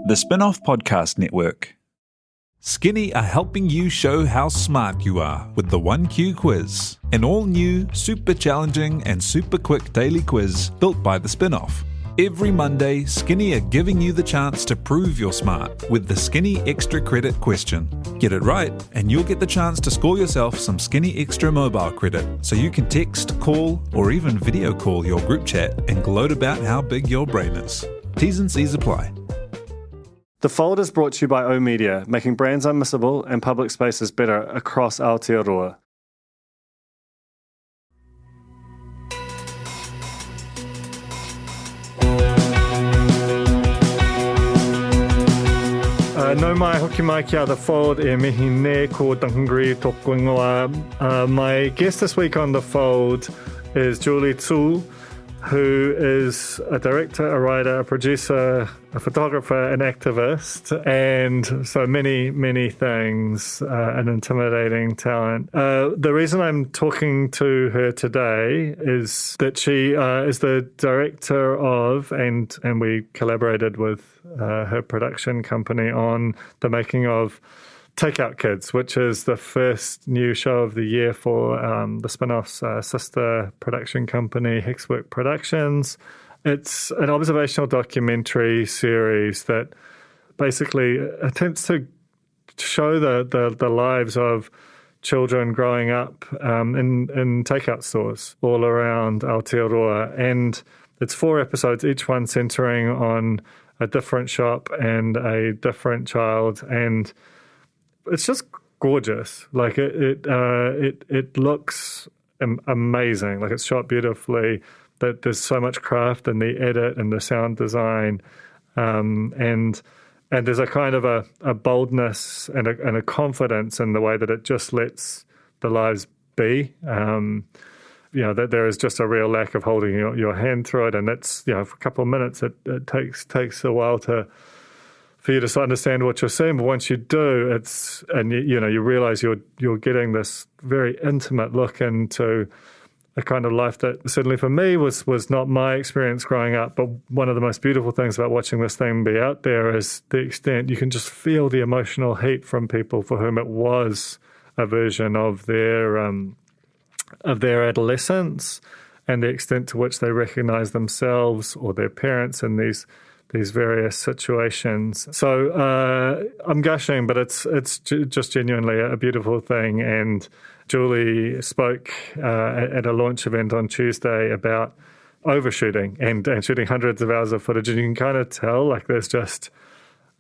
The Spin-off Podcast Network. Skinny are helping you show how smart you are with the 1Q quiz, an all-new, super challenging and super quick daily quiz built by the Spin-off. Every Monday, Skinny are giving you the chance to prove you're smart with the Skinny Extra Credit question. Get it right, and you'll get the chance to score yourself some Skinny Extra mobile credit, so you can text, call, or even video call your group chat and gloat about how big your brain is. T's and C's apply. The Fold is brought to you by oMedia, making brands unmissable and public spaces better across Aotearoa. No mai hoki mai kia The Fold e mihi ne ko Duncan Grieve tōku ingoa. My guest this week on The Fold is Julie Tsu, who is a director, a writer, a producer, a photographer, an activist, and so many, many things, an intimidating talent. The reason I'm talking to her today is that she is the director of, and we collaborated with her production company on the making of Takeout Kids, which is the first new show of the year for the Spin-off's sister production company, Hexwork Productions. It's an observational documentary series that basically attempts to show the lives of children growing up in takeout stores all around Aotearoa. And it's 4 episodes, each one centering on a different shop and a different child, and it's just gorgeous. Like it looks amazing. Like it's shot beautifully. That there's so much craft in the edit and the sound design, and there's a kind of a boldness and a confidence in the way that it just lets the lives be. That there is just a real lack of holding your hand through it, and that's for a couple of minutes it takes a while for you to understand what you're seeing, but once you do, you realize you're getting this very intimate look into a kind of life that certainly for me was not my experience growing up. But one of the most beautiful things about watching this thing be out there is the extent you can just feel the emotional heat from people for whom it was a version of their adolescence, and the extent to which they recognize themselves or their parents in these various situations. So I'm gushing, but it's just genuinely a beautiful thing. And Julie spoke at a launch event on Tuesday about overshooting and shooting hundreds of hours of footage, and you can kind of tell like there's just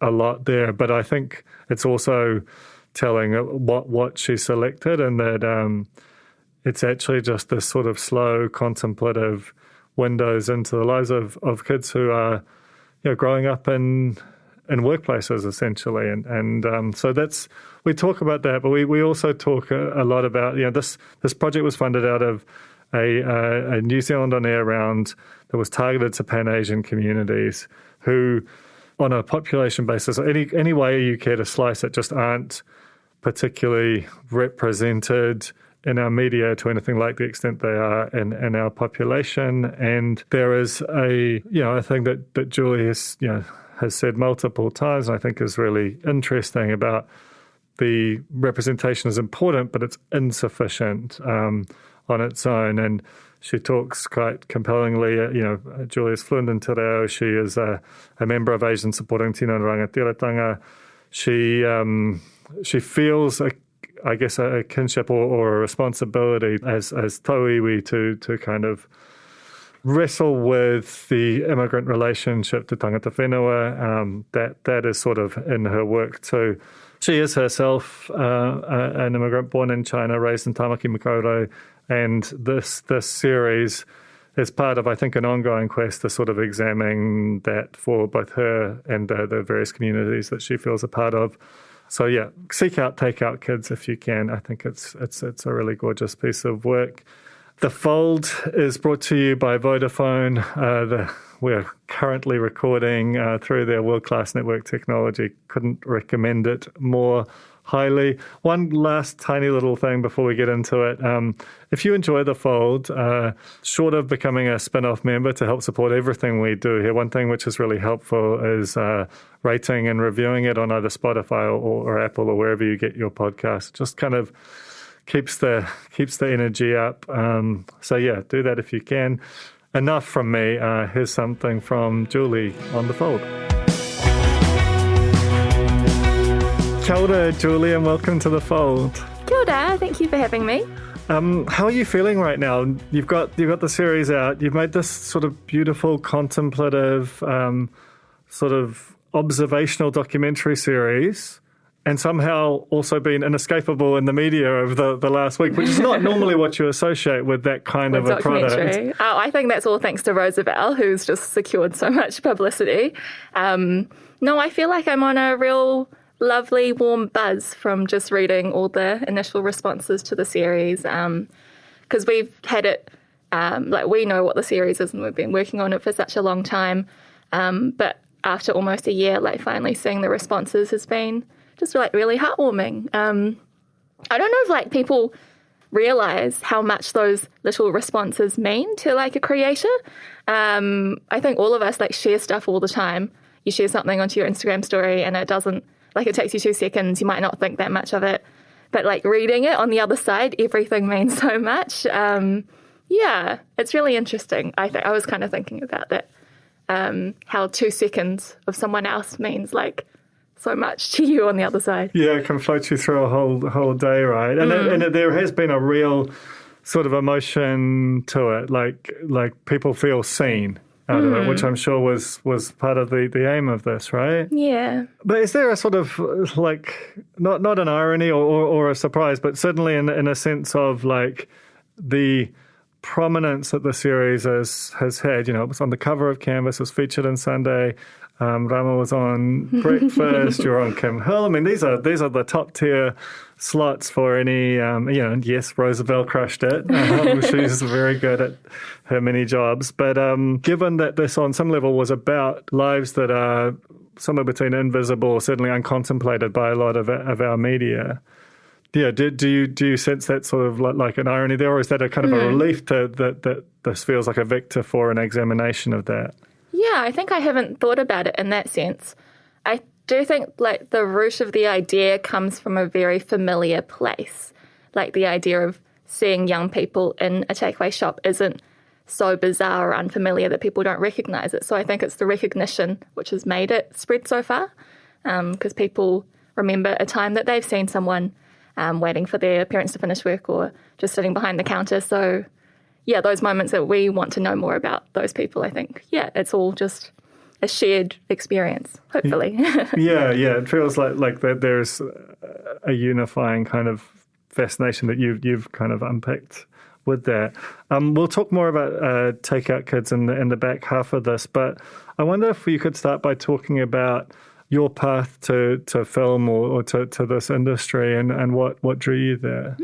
a lot there. But I think it's also telling what she selected, and that it's actually just this sort of slow, contemplative windows into the lives of kids who are growing up in workplaces essentially, and so we talk about that, but we also talk a lot about this project was funded out of a New Zealand on air round that was targeted to Pan-Asian communities who, on a population basis, any way you care to slice it, just aren't particularly represented in our media to anything like the extent they are in our population. And there is a thing that Julie has said multiple times, and I think is really interesting about the representation is important, but it's insufficient on its own. And she talks quite compellingly. Julie is fluent in te reo. She is a member of Asian Supporting Tino Rangatiratanga. She feels a kinship or a responsibility as tauiwi to kind of wrestle with the immigrant relationship to tangata whenua. That is sort of in her work too. She is herself an immigrant born in China, raised in Tamaki Makaurau, and this series is part of, I think, an ongoing quest to sort of examine that for both her and the various communities that she feels a part of. So yeah, seek out Takeout Kids if you can. I think it's a really gorgeous piece of work. The Fold is brought to you by Vodafone. We're currently recording through their world-class network technology. Couldn't recommend it more highly. One last tiny little thing before we get into it. If you enjoy The Fold, short of becoming a spin-off member to help support everything we do here, one thing which is really helpful is rating and reviewing it on either Spotify or Apple or wherever you get your podcast. Just kind of keeps the energy up. So yeah, do that if you can. Enough from me. Here's something from Julie on The Fold. Kia ora, Julie, and welcome to The Fold. Kia ora, thank you for having me. How are you feeling right now? You've got the series out. You've made this sort of beautiful, contemplative, sort of observational documentary series, and somehow also been inescapable in the media over the last week, which is not normally what you associate with that kind of a product. Oh, I think that's all thanks to Roosevelt, who's just secured so much publicity. No, I feel like I'm on a real lovely, warm buzz from just reading all the initial responses to the series, because we've had it, we know what the series is and we've been working on it for such a long time, but after almost a year, finally seeing the responses has been just really heartwarming. I don't know if people realize how much those little responses mean to a creator. I think all of us share stuff all the time. You share something onto your Instagram story and it doesn't, it takes you 2 seconds. You might not think that much of it. But reading it on the other side, everything means so much. Yeah, it's really interesting. I was kind of thinking about that. How 2 seconds of someone else means so much to you on the other side. Yeah, it can float you through a whole day, right? And there has been a real sort of emotion to it. Like people feel seen out of it, which I'm sure was part of the aim of this, right? Yeah. But is there a sort of not an irony or a surprise, but certainly in a sense of the prominence that the series has had? It was on the cover of Canvas, it was featured in Sunday. Rama was on Breakfast. You're on Kim Hill. I mean, these are the top tier slots for any. Yes, Roosevelt crushed it. She's very good at her many jobs. But given that this, on some level, was about lives that are somewhere between invisible, or certainly uncontemplated by a lot of our media. Yeah, do you sense that sort of like an irony there, or is that a kind of a relief that this feels like a vector for an examination of that? Yeah, I think I haven't thought about it in that sense. I do think the root of the idea comes from a very familiar place. The idea of seeing young people in a takeaway shop isn't so bizarre or unfamiliar that people don't recognise it. So I think it's the recognition which has made it spread so far, because people remember a time that they've seen someone waiting for their parents to finish work or just sitting behind the counter. So yeah, those moments that we want to know more about those people, I think, yeah, it's all just a shared experience, hopefully. Yeah, it feels like that there's a unifying kind of fascination that you've kind of unpicked with that. We'll talk more about Takeout Kids in the back half of this, but I wonder if you could start by talking about your path to film or to this industry and what drew you there.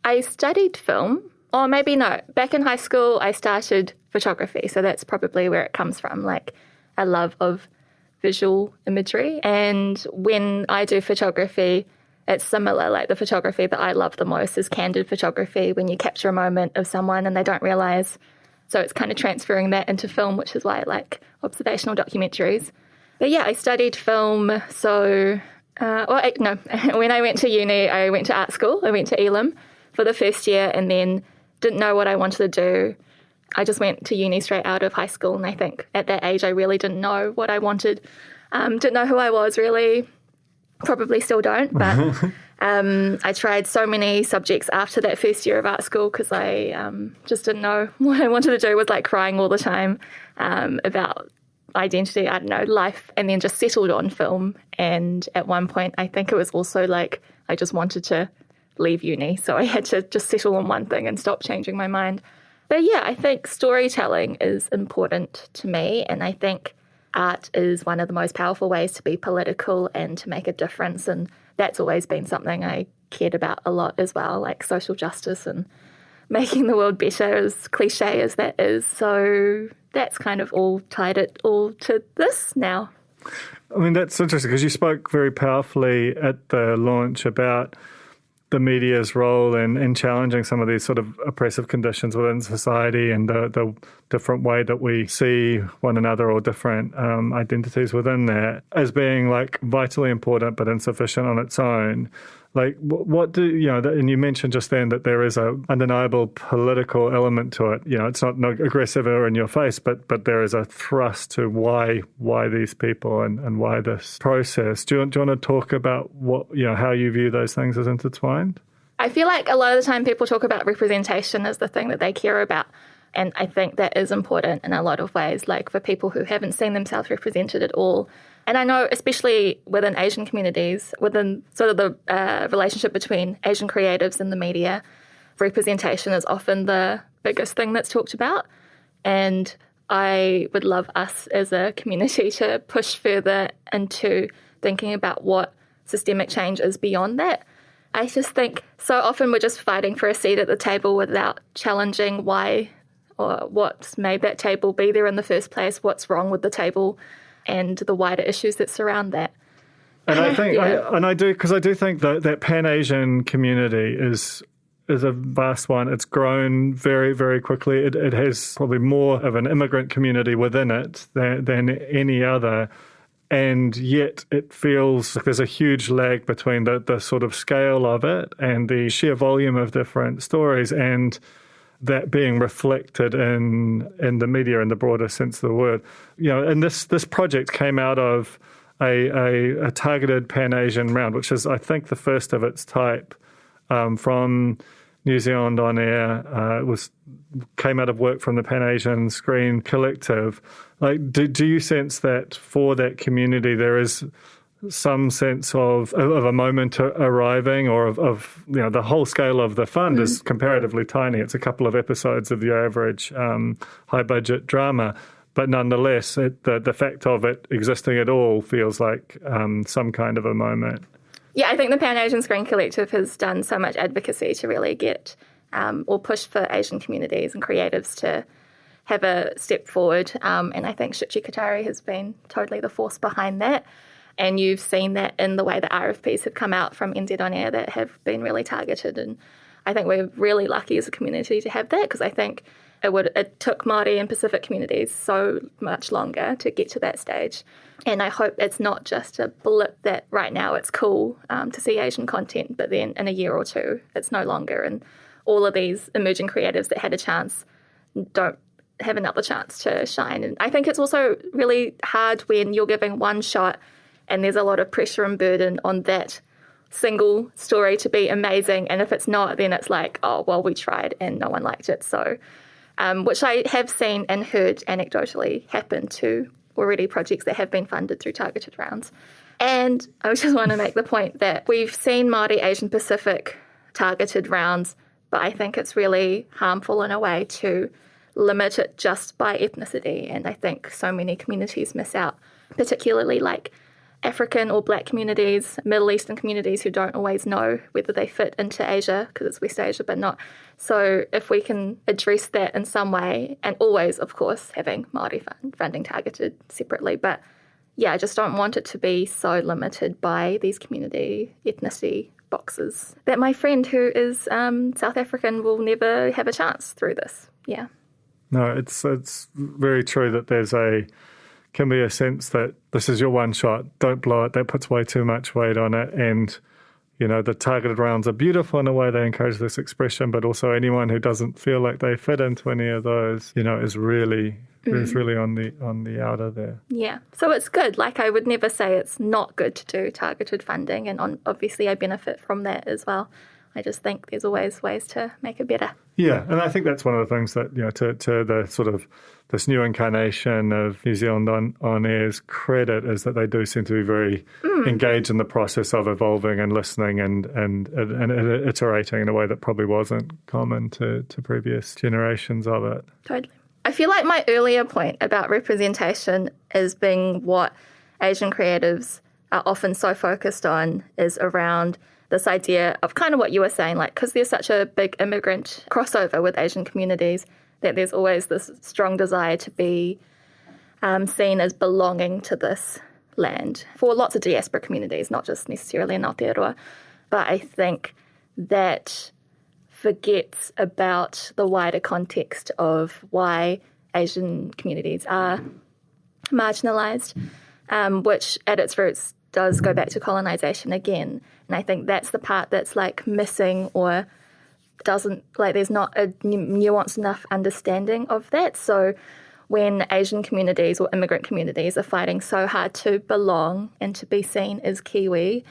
I studied film. Or maybe no. Back in high school, I started photography, so that's probably where it comes from, a love of visual imagery. And when I do photography, it's similar. The photography that I love the most is candid photography, when you capture a moment of someone and they don't realise. So it's kind of transferring that into film, which is why I like observational documentaries. But yeah, I studied film. So, when I went to uni, I went to art school. I went to Elam for the first year and then didn't know what I wanted to do. I just went to uni straight out of high school, and I think at that age I really didn't know what I wanted. Didn't know who I was really. Probably still don't, but I tried so many subjects after that first year of art school because I just didn't know what I wanted to do. Was crying all the time about identity, I don't know, life, and then just settled on film. And at one point I think it was also I just wanted to leave uni, so I had to just settle on one thing and stop changing my mind. But yeah, I think storytelling is important to me, and I think art is one of the most powerful ways to be political and to make a difference, and that's always been something I cared about a lot as well, social justice and making the world better, as cliche as that is. So that's kind of all tied it all to this now. I mean, that's interesting because you spoke very powerfully at the launch about the media's role in challenging some of these sort of oppressive conditions within society and the different way that we see one another or different identities within that as being like vitally important but insufficient on its own. Like, what do you know? And you mentioned just then that there is a undeniable political element to it. You know, it's not aggressive or in your face, but there is a thrust to why these people and why this process. Do you want to talk about how you view those things as intertwined? I feel like a lot of the time people talk about representation as the thing that they care about. And I think that is important in a lot of ways, like for people who haven't seen themselves represented at all. And I know especially within Asian communities, within sort of the relationship between Asian creatives and the media, representation is often the biggest thing that's talked about. And I would love us as a community to push further into thinking about what systemic change is beyond that. I just think so often we're just fighting for a seat at the table without challenging why or what's made that table be there in the first place, what's wrong with the table, and the wider issues that surround that. And I think, I do think that Pan-Asian community is a vast one. It's grown very, very quickly. It has probably more of an immigrant community within it than any other. And yet it feels like there's a huge lag between the sort of scale of it and the sheer volume of different stories and that being reflected in the media in the broader sense of the word. You know, and this project came out of a targeted Pan-Asian round, which is, I think, the first of its type from New Zealand On Air. Came out of work from the Pan-Asian Screen Collective. Like, do you sense that for that community there is some sense of a moment arriving, or of the whole scale of the fund is comparatively tiny. It's a couple of episodes of the average high-budget drama, but nonetheless, the fact of it existing at all feels like some kind of a moment. Yeah, I think the Pan-Asian Screen Collective has done so much advocacy to really get or push for Asian communities and creatives to have a step forward. And I think Shichi Katari has been totally the force behind that. And you've seen that in the way that RFPs have come out from NZ On Air that have been really targeted. And I think we're really lucky as a community to have that, because I think it took Māori and Pacific communities so much longer to get to that stage. And I hope it's not just a blip that right now it's cool to see Asian content, but then in a year or two it's no longer. And all of these emerging creatives that had a chance don't have another chance to shine. And I think it's also really hard when you're giving one shot and there's a lot of pressure and burden on that single story to be amazing. And if it's not, then it's like, oh, well, we tried and no one liked it. So, which I have seen and heard anecdotally happen to already projects that have been funded through targeted rounds. And I just want to make the point that we've seen Māori, Asian Pacific targeted rounds, but I think it's really harmful in a way to limit it just by ethnicity. And I think so many communities miss out, particularly like African or Black communities, Middle Eastern communities who don't always know whether they fit into Asia because it's West Asia, but not. So if we can address that in some way, and always, of course, having Māori funding targeted separately, but yeah, I just don't want it to be so limited by these community ethnicity boxes that my friend who is South African will never have a chance through this. Yeah. No, it's very true that can be a sense that this is your one shot, don't blow it, that puts way too much weight on it. And, the targeted rounds are beautiful in a way, they encourage this expression, but also anyone who doesn't feel like they fit into any of those, is really on the outer there. Yeah, so it's good. Like, I would never say it's not good to do targeted funding, and obviously I benefit from that as well. I just think there's always ways to make it better. Yeah, and I think that's one of the things that, to the sort of this new incarnation of New Zealand on Air's credit is that they do seem to be very engaged in the process of evolving and listening and iterating in a way that probably wasn't common to previous generations of it. Totally. I feel like my earlier point about representation as being what Asian creatives are often so focused on is around this idea of kind of what you were saying, like, because there's such a big immigrant crossover with Asian communities, that there's always this strong desire to be seen as belonging to this land for lots of diaspora communities, not just necessarily in Aotearoa. But I think that forgets about the wider context of why Asian communities are marginalised, which at its roots does go back to colonisation again. And I think that's the part that's like missing, or doesn't, like, there's not a nuanced enough understanding of that. So when Asian communities or immigrant communities are fighting so hard to belong and to be seen as Kiwi,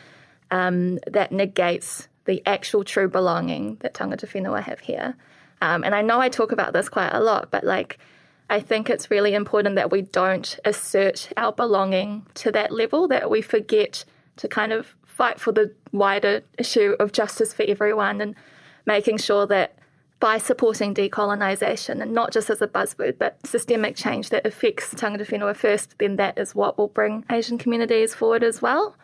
that negates the actual true belonging that tangata whenua have here. And I know I talk about this quite a lot, but like, I think it's really important that we don't assert our belonging to that level, that we forget to kind of fight for the wider issue of justice for everyone, and making sure that by supporting decolonisation, and not just as a buzzword, but systemic change that affects tangata whenua first, then that is what will bring Asian communities forward as well.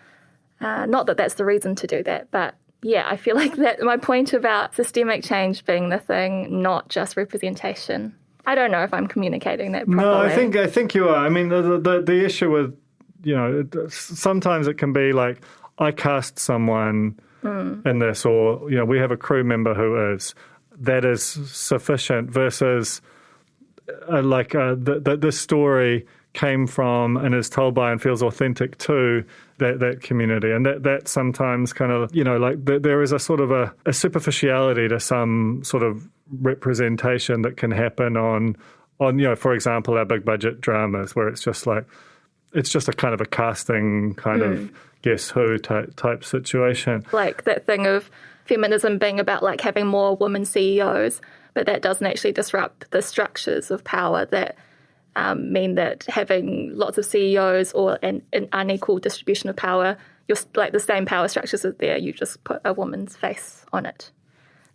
Not that that's the reason to do that, but yeah, I feel like that my point about systemic change being the thing, not just representation. I don't know if I'm communicating that properly. No, I think you are. I mean, the issue with, sometimes it can be like, I cast someone in this, or, we have a crew member who is. That is sufficient versus the story came from and is told by and feels authentic to that community. And that sometimes kind of, there is a sort of a superficiality to some sort of representation that can happen on for example, our big budget dramas, where it's just like, it's just a kind of a casting kind of Guess Who type situation. Like that thing of feminism being about like having more women CEOs, but that doesn't actually disrupt the structures of power that mean that having lots of CEOs or an unequal distribution of power, you're like the same power structures are there, you just put a woman's face on it.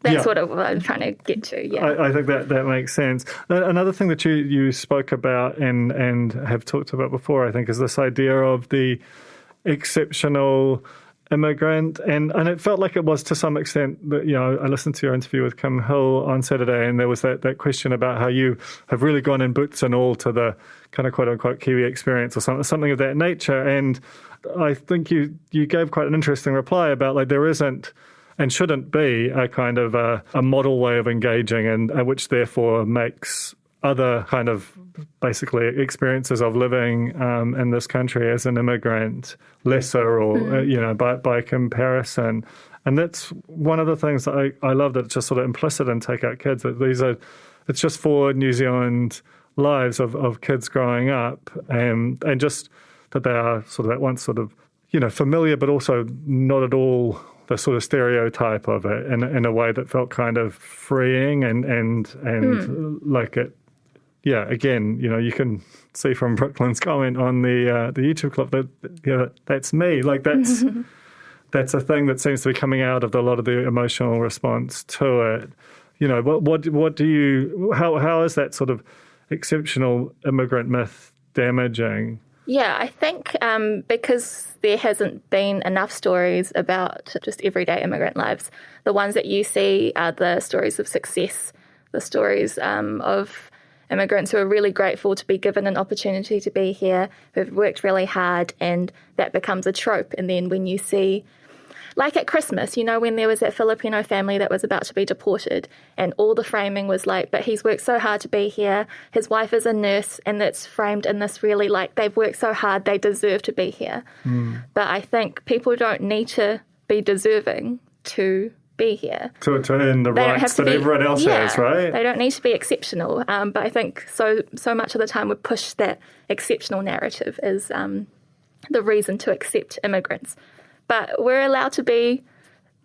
That's sort of what I'm trying to get to, yeah. I think that makes sense. Another thing that you spoke about and have talked about before, I think, is this idea of the exceptional immigrant, and it felt like it was to some extent that, I listened to your interview with Kim Hill on Saturday, and there was that question about how you have really gone in boots and all to the kind of quote-unquote Kiwi experience or something of that nature. And I think you gave quite an interesting reply about like there isn't and shouldn't be a kind of a model way of engaging, and which therefore makes other kind of basically experiences of living in this country as an immigrant lesser, or by comparison. And that's one of the things that I love, that it's just sort of implicit in Take Out Kids, that it's just for New Zealand lives of kids growing up, and just that they are sort of at once sort of familiar, but also not at all the sort of stereotype of it in a way that felt kind of freeing and like it. Yeah, again, you can see from Brooklyn's comment on the YouTube clip that that's me. Like that's that's a thing that seems to be coming out of a lot of the emotional response to it. What do you? How is that sort of exceptional immigrant myth damaging? Yeah, I think because there hasn't been enough stories about just everyday immigrant lives. The ones that you see are the stories of success, the stories of immigrants who are really grateful to be given an opportunity to be here, who've worked really hard, and that becomes a trope. And then when you see, like at Christmas, when there was that Filipino family that was about to be deported, and all the framing was like, but he's worked so hard to be here, his wife is a nurse, and it's framed in this really like, they've worked so hard, they deserve to be here. But I think people don't need to be deserving to be here. To earn the rights that everyone else has, right? They don't need to be exceptional. But I think so much of the time we push that exceptional narrative as the reason to accept immigrants. But we're allowed to be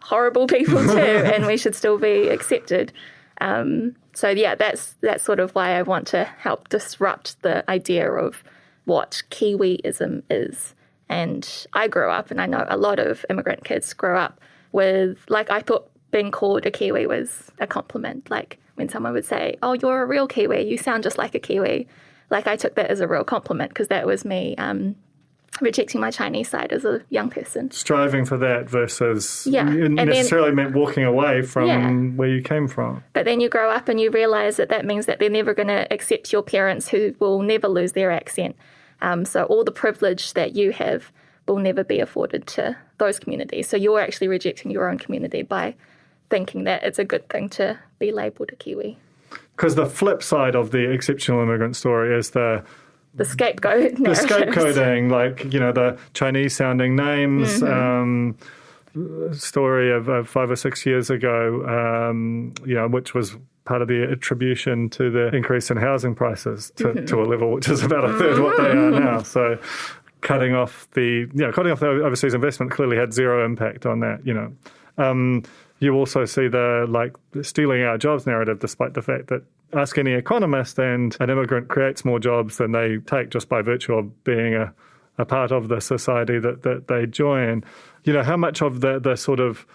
horrible people too, and we should still be accepted. So yeah, that's sort of why I want to help disrupt the idea of what Kiwiism is. And I grew up, and I know a lot of immigrant kids grow up with, like, I thought being called a Kiwi was a compliment. Like when someone would say, oh, you're a real Kiwi, you sound just like a Kiwi. Like I took that as a real compliment, because that was me rejecting my Chinese side as a young person. Striving for that versus it necessarily meant walking away from where you came from. But then you grow up and you realise that means that they're never going to accept your parents, who will never lose their accent. So all the privilege that you have will never be afforded to those communities. So you're actually rejecting your own community by thinking that it's a good thing to be labelled a Kiwi. Because the flip side of the exceptional immigrant story is the scapegoat narratives. The scapegoating, like, the Chinese-sounding names, story of 5 or 6 years ago, which was part of the attribution to the increase in housing prices to a level which is about a third what they are now. So cutting off the overseas investment clearly had zero impact on that, You also see the stealing our jobs narrative, despite the fact that ask any economist and an immigrant creates more jobs than they take just by virtue of being a part of the society that they join. How much of the sort of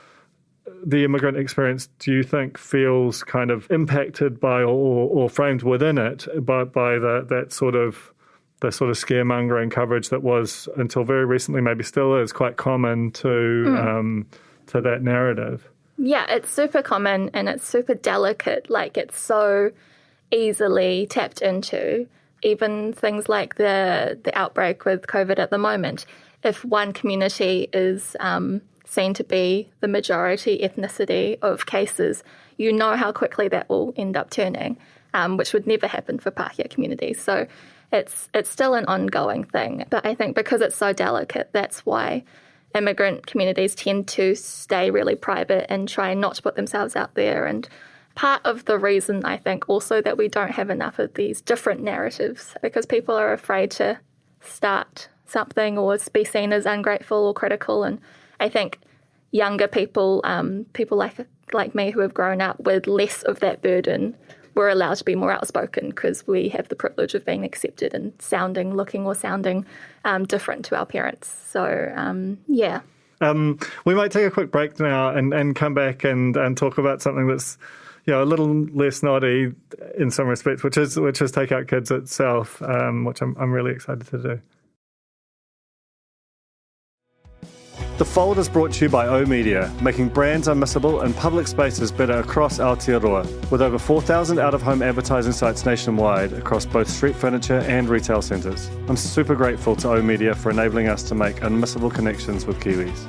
the immigrant experience do you think feels kind of impacted by or framed within it by that sort of the sort of scaremongering coverage that was until very recently, maybe still is, quite common to that narrative? Yeah, it's super common and it's super delicate. It's so easily tapped into. Even things like the outbreak with COVID at the moment. If one community is seen to be the majority ethnicity of cases, you know how quickly that will end up turning, which would never happen for Pākehā communities. So it's still an ongoing thing. But I think because it's so delicate, that's why immigrant communities tend to stay really private and try not to put themselves out there. And part of the reason, I think, also that we don't have enough of these different narratives, because people are afraid to start something or be seen as ungrateful or critical. And I think younger people, people like me who have grown up with less of that burden, we're allowed to be more outspoken because we have the privilege of being accepted and looking different to our parents. So, yeah. We might take a quick break now and come back and talk about something that's a little less naughty in some respects, which is Take Out Kids itself, which I'm really excited to do. The Fold is brought to you by O Media, making brands unmissable and public spaces better across Aotearoa, with over 4,000 out-of-home advertising sites nationwide across both street furniture and retail centres. I'm super grateful to O Media for enabling us to make unmissable connections with Kiwis.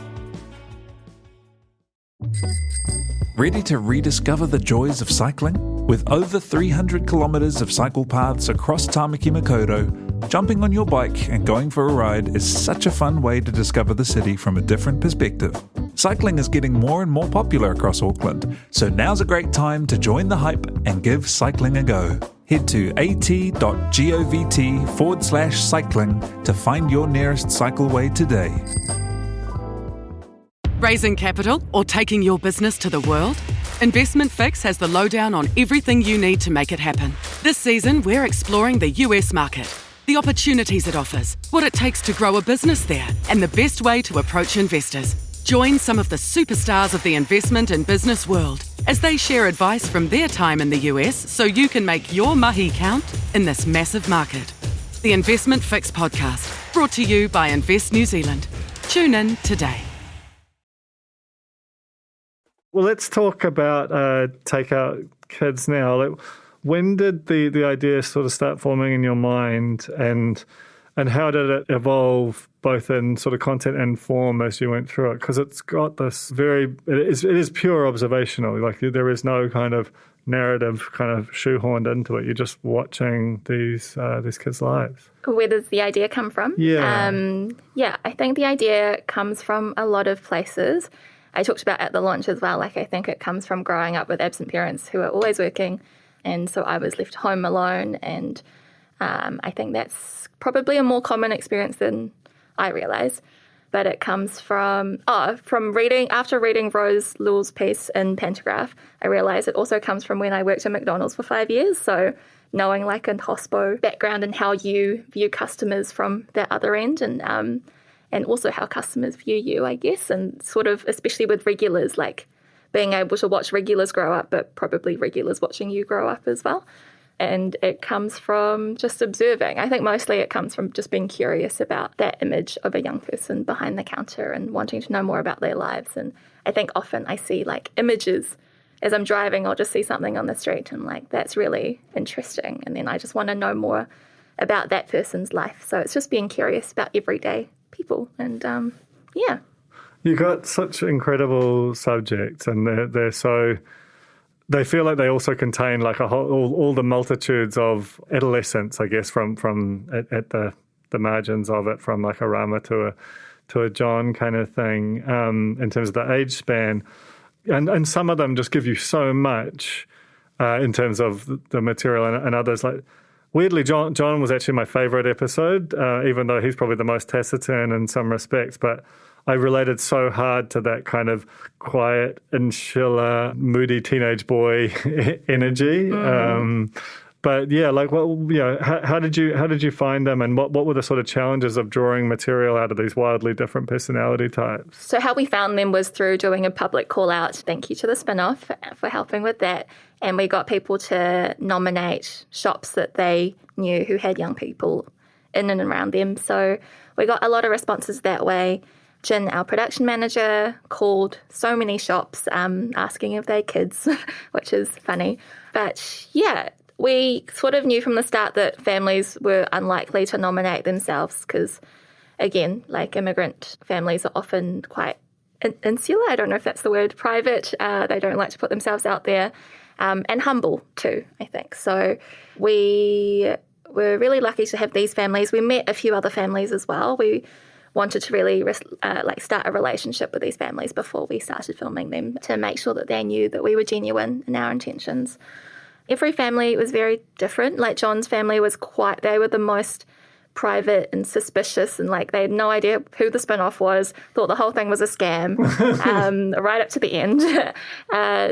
Ready to rediscover the joys of cycling? With over 300 kilometres of cycle paths across Tāmaki Makaurau, jumping on your bike and going for a ride is such a fun way to discover the city from a different perspective. Cycling is getting more and more popular across Auckland, so now's a great time to join the hype and give cycling a go. Head to at.govt/cycling to find your nearest cycleway today. Raising capital or taking your business to the world? Investment Fix has the lowdown on everything you need to make it happen. This season, we're exploring the US market, the opportunities it offers, what it takes to grow a business there, and the best way to approach investors. Join some of the superstars of the investment and business world as they share advice from their time in the US so you can make your mahi count in this massive market. The Investment Fix podcast, brought to you by Invest New Zealand. Tune in today. Well, let's talk about Take Out Kids now. When did the idea sort of start forming in your mind, and how did it evolve both in sort of content and form as you went through it? Because it's got this it is pure observational. There is no kind of narrative kind of shoehorned into it. You're just watching these kids' lives. Where does the idea come from? Yeah. I think the idea comes from a lot of places. I talked about at the launch as well, I think it comes from growing up with absent parents who are always working, and so I was left home alone, and I think that's probably a more common experience than I realise. But it comes from reading, after reading Rose Lewell's piece in Pantograph, I realised it also comes from when I worked at McDonald's for 5 years, so knowing a hospo background and how you view customers from that other end, and also how customers view you, I guess, and sort of, especially with regulars, being able to watch regulars grow up, but probably regulars watching you grow up as well. And it comes from just observing. I think mostly it comes from just being curious about that image of a young person behind the counter and wanting to know more about their lives. And I think often I see images as I'm driving. I'll just see something on the street and that's really interesting. And then I just want to know more about that person's life. So it's just being curious about everyday people. And yeah. You got such incredible subjects, and they're so... They feel like they also contain like all the multitudes of adolescence, I guess, from at the margins of it, from like a Rama to a John kind of thing, in terms of the age span, and some of them just give you so much in terms of the material, and others like. Weirdly, John was actually my favourite episode, even though he's probably the most taciturn in some respects, but I related so hard to that kind of quiet, insular, moody teenage boy energy. But yeah, like, well, you know, how did you find them, and what were the sort of challenges of drawing material out of these wildly different personality types? So how we found them was through doing a public call out. Thank you to the spin-off for helping with that. And we got people to nominate shops that they knew who had young people in and around them. So we got a lot of responses that way. Jin, our production manager, called so many shops asking if they had kids, which is funny. But yeah, we sort of knew from the start that families were unlikely to nominate themselves because, again, like immigrant families are often quite insular. I don't know if that's the word, private. They don't like to put themselves out there. And humble too, I think. So we were really lucky to have these families. We met a few other families as well. We wanted to really start a relationship with these families before we started filming them to make sure that they knew that we were genuine in our intentions. Every family was very different. Like John's family was they were the most private and suspicious, and like they had no idea who the spin-off was, thought the whole thing was a scam, right up to the end.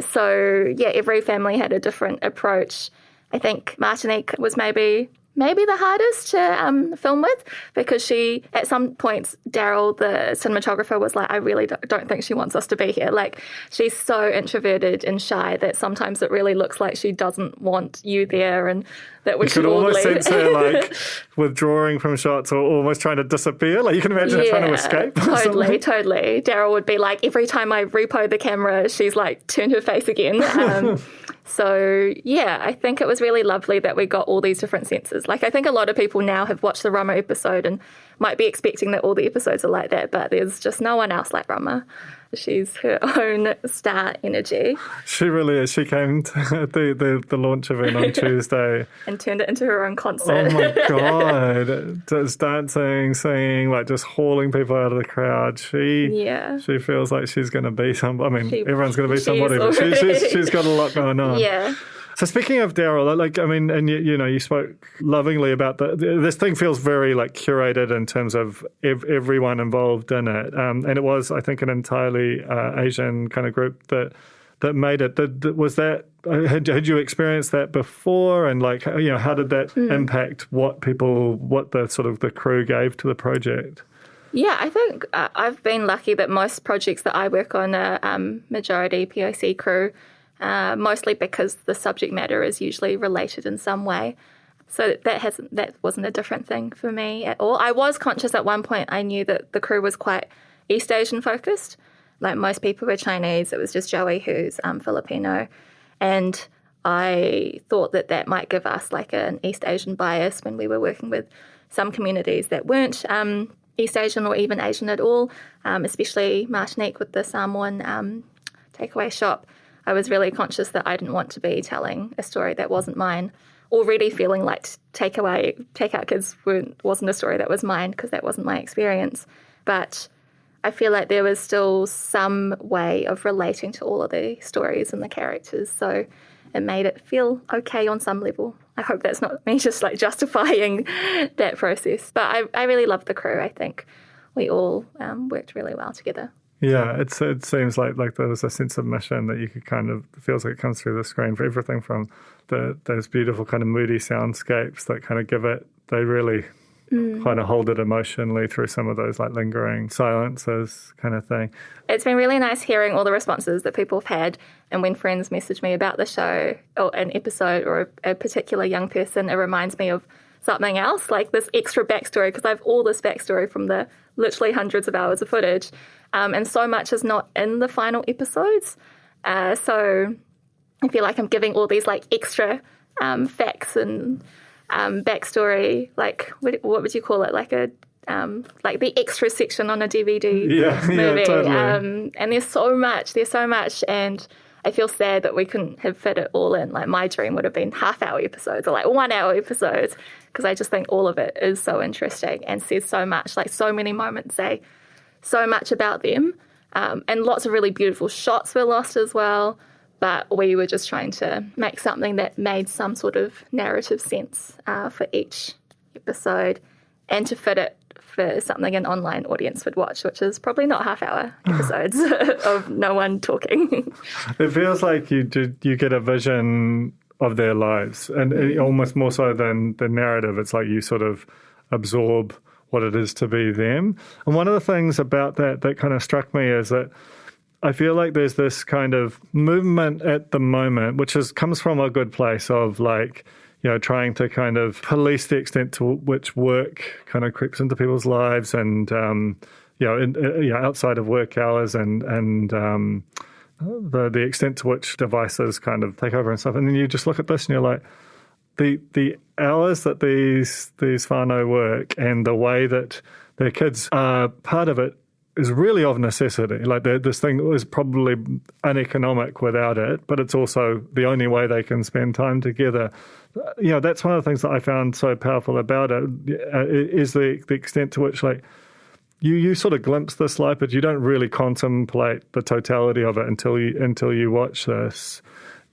So yeah, every family had a different approach. I think Martinique was maybe the hardest to film with because she, at some points, Daryl, the cinematographer, was like, I really don't think she wants us to be here. Like, she's so introverted and shy that sometimes it really looks like she doesn't want you there and that we should all leave. You could almost sense her, like, withdrawing from shots or almost trying to disappear. Like, you can imagine her trying to escape. Totally. Daryl would be like, every time I repo the camera, she's like, turned her face again. So, yeah, I think it was really lovely that we got all these different senses. Like, I think a lot of people now have watched the Rama episode and might be expecting that all the episodes are like that, but there's just no one else like Rama. She's her own star energy. She really is. She came to the launch event on Tuesday. And turned it into her own concert. Oh, my God. Just dancing, singing, like just hauling people out of the crowd. She feels like she's going to be everyone's going to be somebody, but she's got a lot going on. Yeah. So speaking of Daryl, and you spoke lovingly about this thing feels very like curated in terms of everyone involved in it, and it was, I think, an entirely Asian kind of group that made it. Was that had you experienced that before, and like how did that impact what the sort of the crew gave to the project? Yeah, I think I've been lucky that most projects that I work on are majority POC crew. Mostly because the subject matter is usually related in some way. So that wasn't a different thing for me at all. I was conscious at one point, I knew that the crew was quite East Asian focused. Like most people were Chinese, it was just Joey who's Filipino. And I thought that might give us like an East Asian bias when we were working with some communities that weren't East Asian or even Asian at all, especially Martinique with the Samoan takeaway shop. I was really conscious that I didn't want to be telling a story that wasn't mine. Already feeling like Takeout Kids wasn't a story that was mine because that wasn't my experience. But I feel like there was still some way of relating to all of the stories and the characters. So it made it feel okay on some level. I hope that's not me just like justifying that process. But I really loved the crew. I think we all worked really well together. Yeah, it seems like there was a sense of mission that you could kind of, it feels like it comes through the screen for everything from those beautiful kind of moody soundscapes that kind of they really kind of hold it emotionally through some of those like lingering silences kind of thing. It's been really nice hearing all the responses that people have had, and when friends message me about the show or an episode or a particular young person, it reminds me of something else, like this extra backstory, because I have all this backstory from the literally hundreds of hours of footage. And so much is not in the final episodes. So I feel like I'm giving all these like extra facts and backstory, like what would you call it? Like a like the extra section on a DVD movie. Yeah, totally. And there's so much, and I feel sad that we couldn't have fit it all in. Like my dream would have been half-hour episodes or like 1 hour episodes, because I just think all of it is so interesting and says so much. Like so many moments say so much about them, and lots of really beautiful shots were lost as well. But we were just trying to make something that made some sort of narrative sense for each episode, and to fit it for something an online audience would watch, which is probably not half-hour episodes of no one talking. It feels like you get a vision of their lives, and almost more so than the narrative. It's like you sort of absorb what it is to be them. And one of the things about that kind of struck me is that I feel like there's this kind of movement at the moment, which comes from a good place of like, you know, trying to kind of police the extent to which work kind of creeps into people's lives, and outside of work hours, and the extent to which devices kind of take over and stuff. And then you just look at this and you're like, the hours that these whānau work and the way that their kids are part of it is really of necessity. Like this thing is probably uneconomic without it, but it's also the only way they can spend time together. You know, that's one of the things that I found so powerful about it, is the extent to which, like, you sort of glimpse this life, but you don't really contemplate the totality of it until you watch this.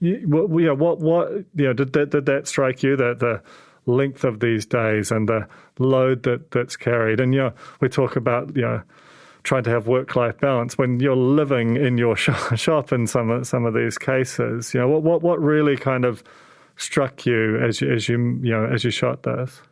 Did that strike you, that the length of these days and the load that's carried? And we talk about trying to have work-life balance when you're living in your shop in some of these cases. What really kind of struck you as you shot this?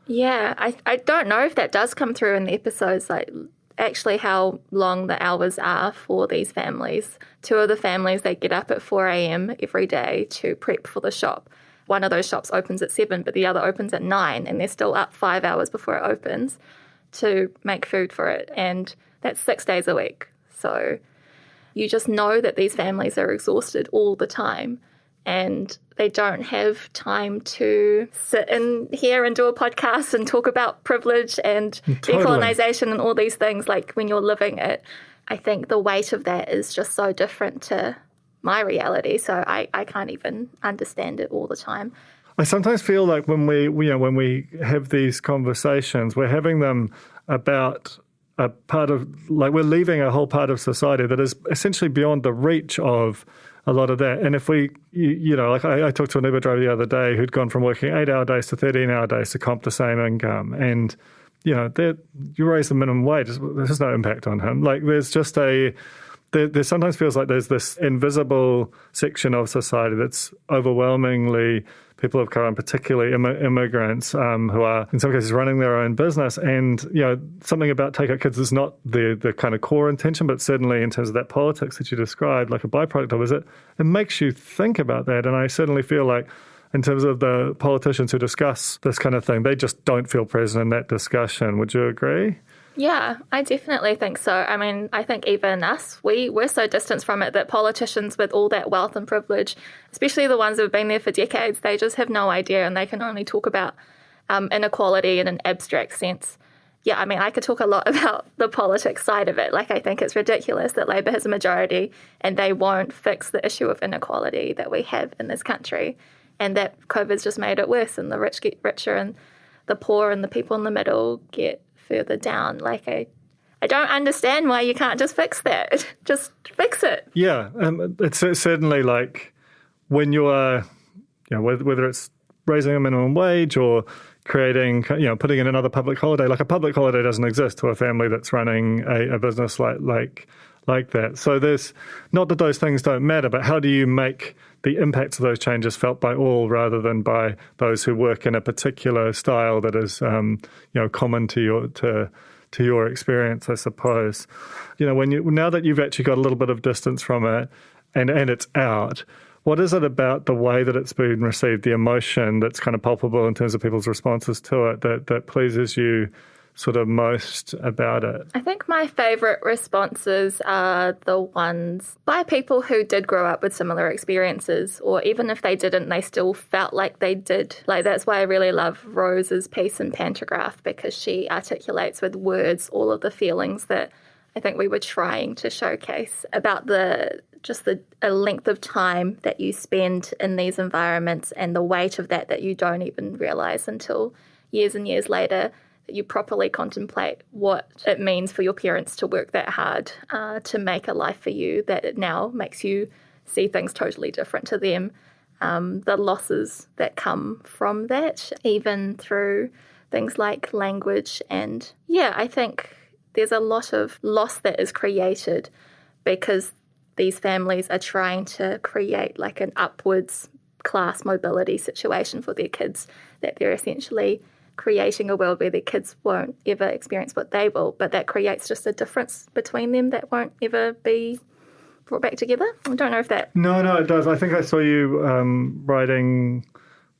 Yeah, I don't know if that does come through in the episodes, like actually how long the hours are for these families. 2 of the families, they get up at 4 a.m. every day to prep for the shop. One of those shops opens at 7, but the other opens at 9, and they're still up 5 hours before it opens to make food for it. And that's 6 days a week. So you just know that these families are exhausted all the time, and they don't have time to sit in here and do a podcast and talk about privilege and decolonisation and all these things. Like when you're living it, I think the weight of that is just so different to my reality. So I can't even understand it all the time. I sometimes feel like when we have these conversations, we're having them about a part of, like, we're leaving a whole part of society that is essentially beyond the reach of a lot of that. And if we, like I talked to an Uber driver the other day who'd gone from working 8-hour days to 13-hour days to comp the same income. And, you raise the minimum wage, there's no impact on him. Like there's just there sometimes feels like there's this invisible section of society that's overwhelmingly people of colour, and particularly immigrants, who are in some cases running their own business. And something about Take Out Kids is not the kind of core intention, but certainly in terms of that politics that you described, like a byproduct of it makes you think about that. And I certainly feel like, in terms of the politicians who discuss this kind of thing, they just don't feel present in that discussion. Would you agree? Yeah, I definitely think so. I mean, I think even us, we're so distanced from it that politicians with all that wealth and privilege, especially the ones who have been there for decades, they just have no idea, and they can only talk about inequality in an abstract sense. Yeah, I mean, I could talk a lot about the politics side of it. Like, I think it's ridiculous that Labour has a majority and they won't fix the issue of inequality that we have in this country, and that COVID's just made it worse, and the rich get richer and the poor and the people in the middle get further down. Like, I don't understand why you can't just fix that. Just fix it. Yeah, it's certainly like when you are, whether it's raising a minimum wage or creating, putting in another public holiday. Like a public holiday doesn't exist to a family that's running a business like that. So there's, not that those things don't matter, but how do you make the impacts of those changes felt by all rather than by those who work in a particular style that is, common to your experience, I suppose. Now that you've actually got a little bit of distance from it and it's out, what is it about the way that it's been received, the emotion that's kind of palpable in terms of people's responses to it, that pleases you sort of most about it? I think my favourite responses are the ones by people who did grow up with similar experiences, or even if they didn't, they still felt like they did. Like, that's why I really love Rose's piece in Pantograph, because she articulates with words all of the feelings that I think we were trying to showcase about the length of time that you spend in these environments, and the weight of that you don't even realise until years and years later, that you properly contemplate what it means for your parents to work that hard to make a life for you that it now makes you see things totally different to them. The losses that come from that, even through things like language. And yeah, I think there's a lot of loss that is created because these families are trying to create like an upwards class mobility situation for their kids, that they're essentially creating a world where their kids won't ever experience what they will, but that creates just a difference between them that won't ever be brought back together. I don't know if that... No, it does. I think I saw you writing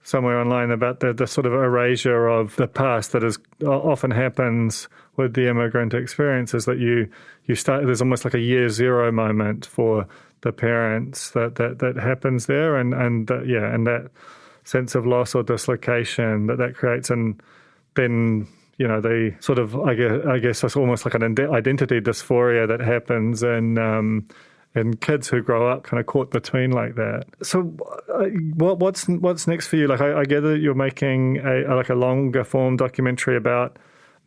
somewhere online about the sort of erasure of the past that often happens with the immigrant experience, is that you start, there's almost like a year zero moment for the parents that happens there, and that sense of loss or dislocation that creates, and then they sort of I guess it's almost like an identity dysphoria that happens in kids who grow up kind of caught between like that. So what's next for you? Like I gather you're making a longer form documentary about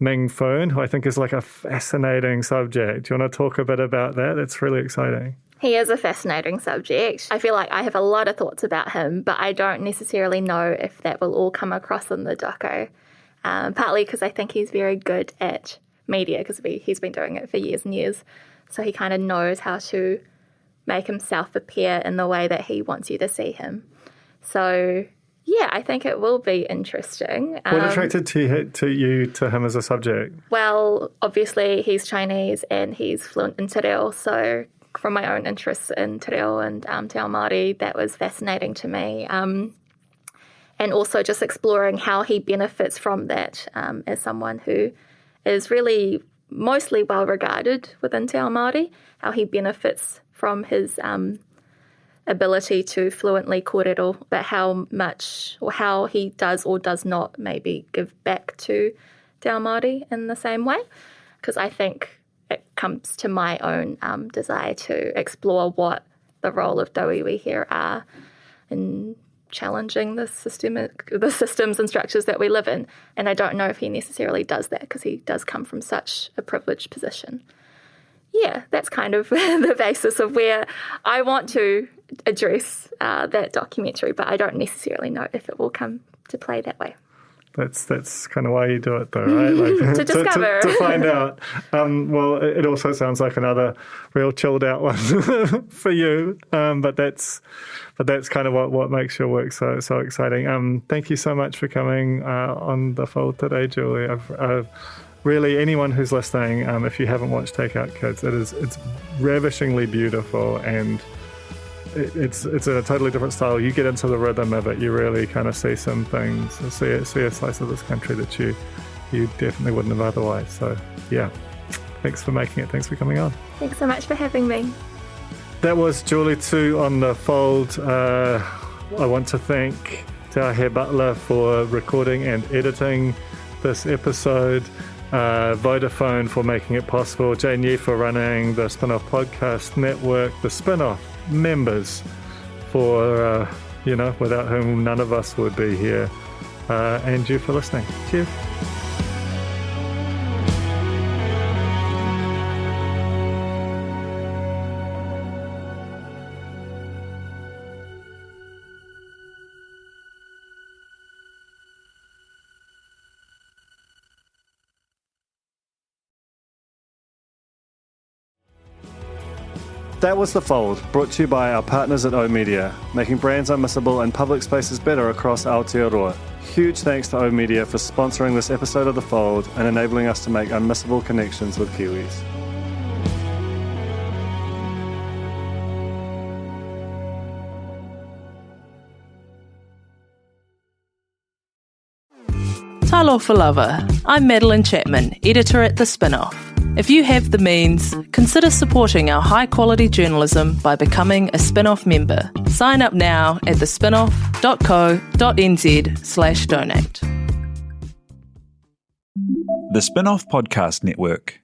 Ming Foon, who I think is like a fascinating subject. Do you want to talk a bit about that? It's really exciting. He is a fascinating subject. I feel like I have a lot of thoughts about him, but I don't necessarily know if that will all come across in the doco. Partly because I think he's very good at media, because he's been doing it for years and years. So he kind of knows how to make himself appear in the way that he wants you to see him. So, yeah, I think it will be interesting. What attracted to him as a subject? Well, obviously he's Chinese and he's fluent in te reo, so from my own interests in te reo and te ao Māori, that was fascinating to me. And also just exploring how he benefits from that as someone who is really mostly well regarded within te ao Māori, how he benefits from his ability to fluently kōrero, but how much or how he does or does not maybe give back to te ao Māori in the same way. Because I think it comes to my own desire to explore what the role of Tauiwi here are in challenging the systems and structures that we live in. And I don't know if he necessarily does that, because he does come from such a privileged position. Yeah, that's kind of the basis of where I want to address that documentary, but I don't necessarily know if it will come to play that way. That's kind of why you do it, though, right? Like, to discover. to find out. Well, it also sounds like another real chilled out one for you. But that's kind of what makes your work so exciting. Thank you so much for coming on The Fold today, Julie. I've really, anyone who's listening, if you haven't watched Take Out Kids, it's ravishingly beautiful, and it's in a totally different style. You get into the rhythm of it, you really kind of see some things, see a slice of this country that you definitely wouldn't have otherwise. So yeah, thanks for making it. Thanks for coming on. Thanks so much for having me. That was Julie Tu on The Fold. I want to thank Te Ahe Butler for recording and editing this episode, Vodafone for making it possible, Jane Yee for running the Spinoff Podcast Network, the Spinoff members for, without whom none of us would be here, and you for listening. Cheers. That was The Fold, brought to you by our partners at oOh!media, making brands unmissable and public spaces better across Aotearoa. Huge thanks to oOh!media for sponsoring this episode of The Fold and enabling us to make unmissable connections with Kiwis. Talofa lover, I'm Madeline Chapman, editor at The Spinoff. If you have the means, consider supporting our high-quality journalism by becoming a Spinoff member. Sign up now at thespinoff.co.nz/donate. The Spinoff Podcast Network.